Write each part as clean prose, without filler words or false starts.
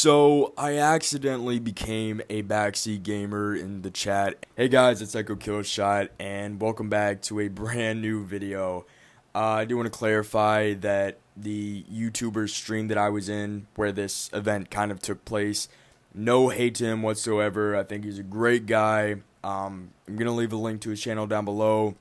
So, I accidentally became a backseat gamer in the chat. Hey guys, it's Echo Killshot, and welcome back to a brand new video. I do want to clarify that the YouTuber stream that I was in, where this event kind of took place, no hate to him whatsoever. I think he's a great guy. I'm going to leave a link to his channel down below,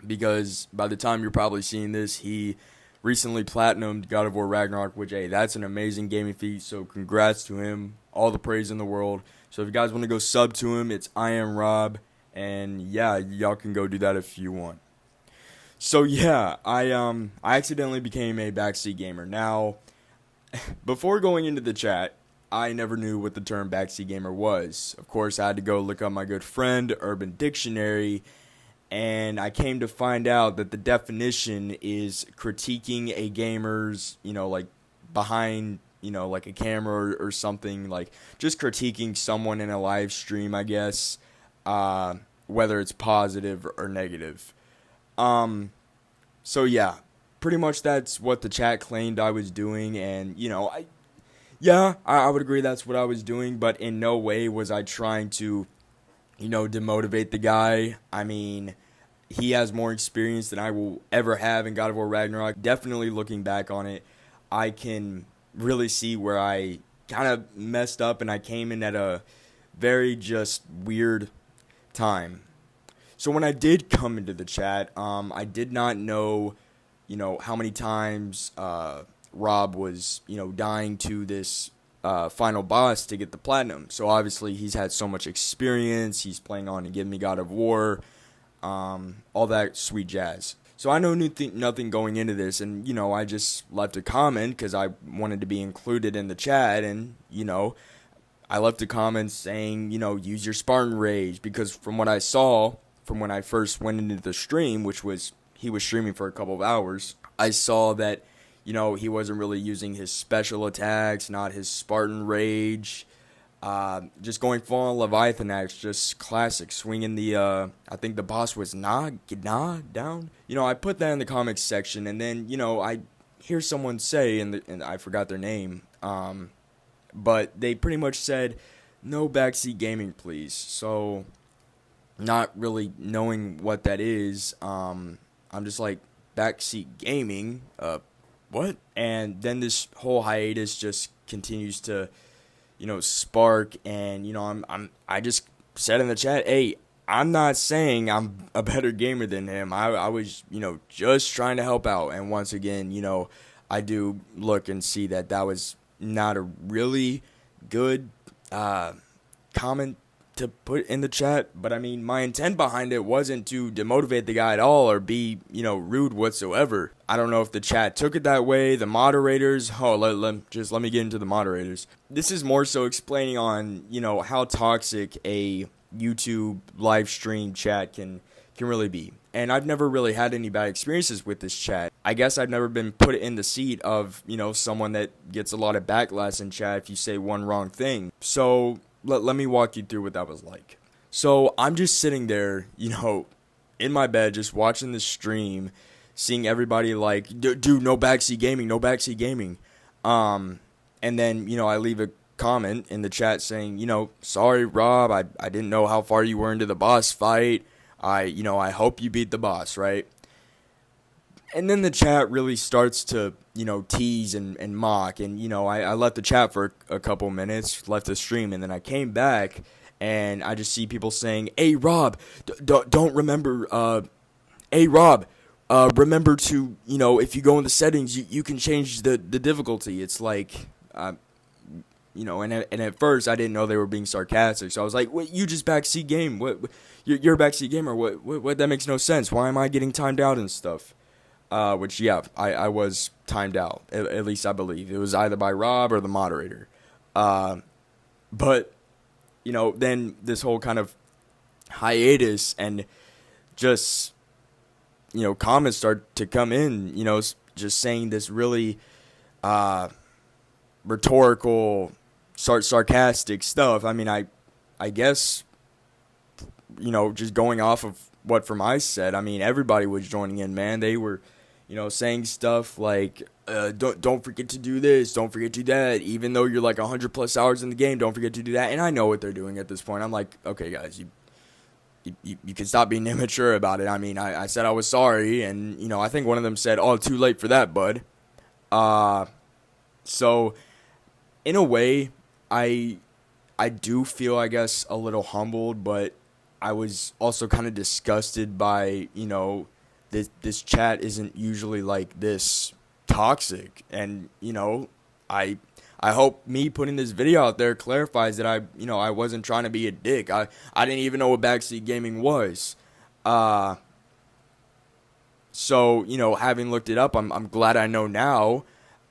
because by the time you're probably seeing this, he recently platinumed God of War Ragnarok, which, hey, that's an amazing gaming feat, so congrats to him. All the praise in the world. So if you guys want to go sub to him, it's I am Rob, and yeah, y'all can go do that if you want. So yeah, I accidentally became a backseat gamer. Now, before going into the chat, I never knew what the term backseat gamer was. Of course, I had to go look up my good friend Urban Dictionary, and I came to find out that the definition is critiquing a gamer's, like behind, like a camera or something, like just critiquing someone in a live stream, I guess, whether it's positive or negative. So yeah, pretty much that's what the chat claimed I was doing, and, I would agree that's what I was doing, but in no way was I trying to demotivate the guy. I mean, he has more experience than I will ever have in God of War Ragnarok. Definitely looking back on it, I can really see where I kind of messed up, and I came in at a very just weird time. So when I did come into the chat, I did not know, how many times Rob was, dying to this final boss to get the platinum. So obviously he's had so much experience. He's playing on and giving me God of War, all that sweet jazz. So I know nothing going into this, and I just left a comment because I wanted to be included in the chat, and I left a comment saying use your Spartan rage, because from what I saw from when I first went into the stream, which was he was streaming for a couple of hours, I saw that he wasn't really using his special attacks, not his Spartan rage, just going full on Leviathan axe, just classic, swinging the, I think the boss was Nah down. I put that in the comics section, and then, I hear someone say, and I forgot their name, but they pretty much said, no backseat gaming, please. So, not really knowing what that is, I'm just like, backseat gaming, what? And then this whole hiatus just continues to, spark, and, I just said in the chat, hey, I'm not saying I'm a better gamer than him. I was, just trying to help out, and once again, I do look and see that was not a really good, comment to put in the chat, but I mean, my intent behind it wasn't to demotivate the guy at all or be, rude whatsoever. I don't know if the chat took it that way. The moderators, let me get into the moderators. This is more so explaining on, how toxic a YouTube live stream chat can really be. And I've never really had any bad experiences with this chat. I guess I've never been put in the seat of, someone that gets a lot of backlash in chat if you say one wrong thing. So let me walk you through what that was like. So I'm just sitting there, in my bed, just watching the stream, seeing everybody like, dude, no backseat gaming, no backseat gaming. And then, I leave a comment in the chat saying, sorry, Rob, I didn't know how far you were into the boss fight. I hope you beat the boss, right? And then the chat really starts to, tease and mock. And, I left the chat for a couple minutes, left the stream, and then I came back, and I just see people saying, hey, Rob, don't remember, hey, Rob, remember to, if you go in the settings, you can change the difficulty. It's like, and at first I didn't know they were being sarcastic. So I was like, wait, you just backseat game. What you're a backseat gamer. What, that makes no sense. Why am I getting timed out and stuff? Which, yeah, I was timed out, at least I believe. It was either by Rob or the moderator. But, then this whole kind of hiatus and just, comments start to come in, just saying this really rhetorical, sarcastic stuff. I mean, I guess, just going off of what From Ice said, I mean, everybody was joining in, man. They were, saying stuff like, don't forget to do this, don't forget to do that, even though you're like 100 plus hours in the game, don't forget to do that. And I know what they're doing at this point. I'm like, okay, guys, you can stop being immature about it. I mean, I said I was sorry, and I think one of them said, "Oh, too late for that, bud." So in a way, I do feel, I guess, a little humbled, but I was also kind of disgusted by this chat isn't usually like this toxic, and I hope me putting this video out there clarifies that I wasn't trying to be a dick. I didn't even know what backseat gaming was. So, having looked it up, I'm glad I know now.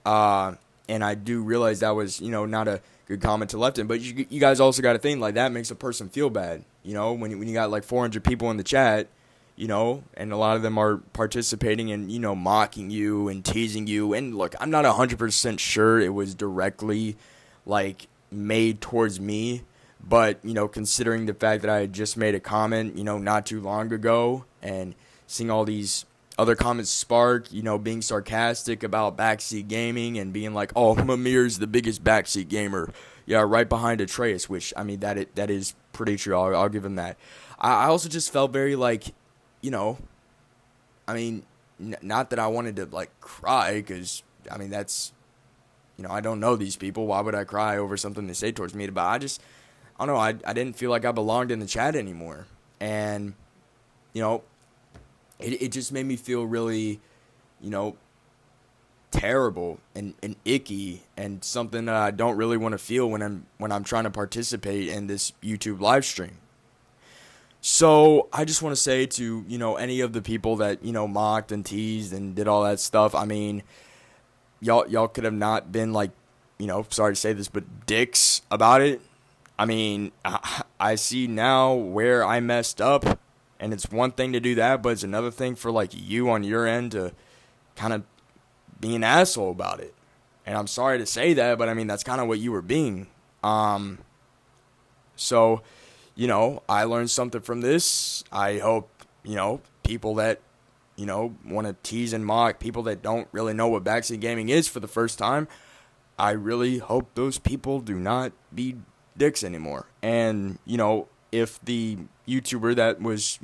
And I do realize that was, not a good comment to left in. But you guys also got to think, like, that makes a person feel bad. When you got like 400 people in the chat, and a lot of them are participating and, mocking you and teasing you. And look, I'm not 100% sure it was directly, like, made towards me. But, considering the fact that I had just made a comment, not too long ago, and seeing all these other comments spark, being sarcastic about backseat gaming and being like, oh, Mamir's the biggest backseat gamer. Yeah, right behind Atreus, which, I mean, that is pretty true. I'll give him that. I also just felt very, like, I mean, not that I wanted to, like, cry, because, I mean, that's, I don't know these people. Why would I cry over something they say towards me? But I don't know, I didn't feel like I belonged in the chat anymore. And, it just made me feel really, terrible and icky, and something that I don't really want to feel when I'm trying to participate in this YouTube live stream. So I just want to say to, any of the people that, mocked and teased and did all that stuff, I mean, y'all could have not been like, sorry to say this, but dicks about it. I mean, I see now where I messed up, and it's one thing to do that, but it's another thing for, like, you on your end to kind of be an asshole about it. And I'm sorry to say that, but I mean, that's kind of what you were being. So, I learned something from this. I hope, people that, want to tease and mock people that don't really know what backseat gaming is for the first time, I really hope those people do not be dicks anymore. And, if the YouTuber that was,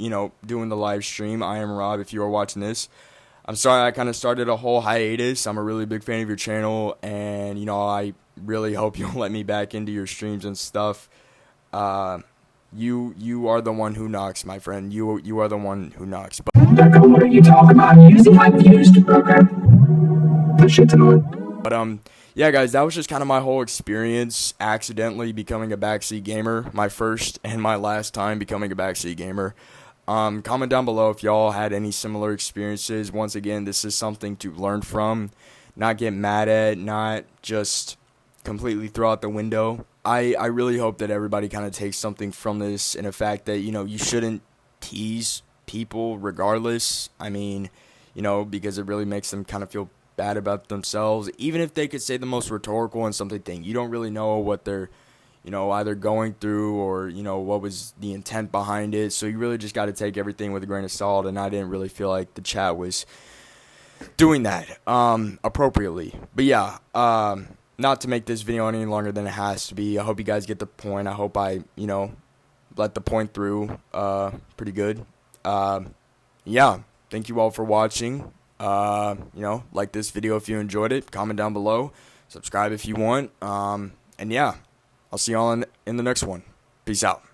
doing the live stream, I am Rob, if you are watching this, I'm sorry I kind of started a whole hiatus. I'm a really big fan of your channel, and, I really hope you'll let me back into your streams and stuff. You are the one who knocks, my friend. You are the one who knocks. But what are you talking about? Using my views to program. That shit's annoying. But yeah, guys, that was just kind of my whole experience accidentally becoming a backseat gamer. My first and my last time becoming a backseat gamer. Comment down below if y'all had any similar experiences. Once again, this is something to learn from, not get mad at, not just completely throw out the window. I really hope that everybody kind of takes something from this, in the fact that, you shouldn't tease people regardless. I mean, because it really makes them kind of feel bad about themselves, even if they could say the most rhetorical and something thing. You don't really know what they're, either going through or, what was the intent behind it. So you really just got to take everything with a grain of salt, and I didn't really feel like the chat was doing that appropriately. But yeah, not to make this video any longer than it has to be. I hope you guys get the point. I hope I, let the point through pretty good. Yeah, thank you all for watching. Like this video if you enjoyed it. Comment down below. Subscribe if you want. And yeah, I'll see y'all in the next one. Peace out.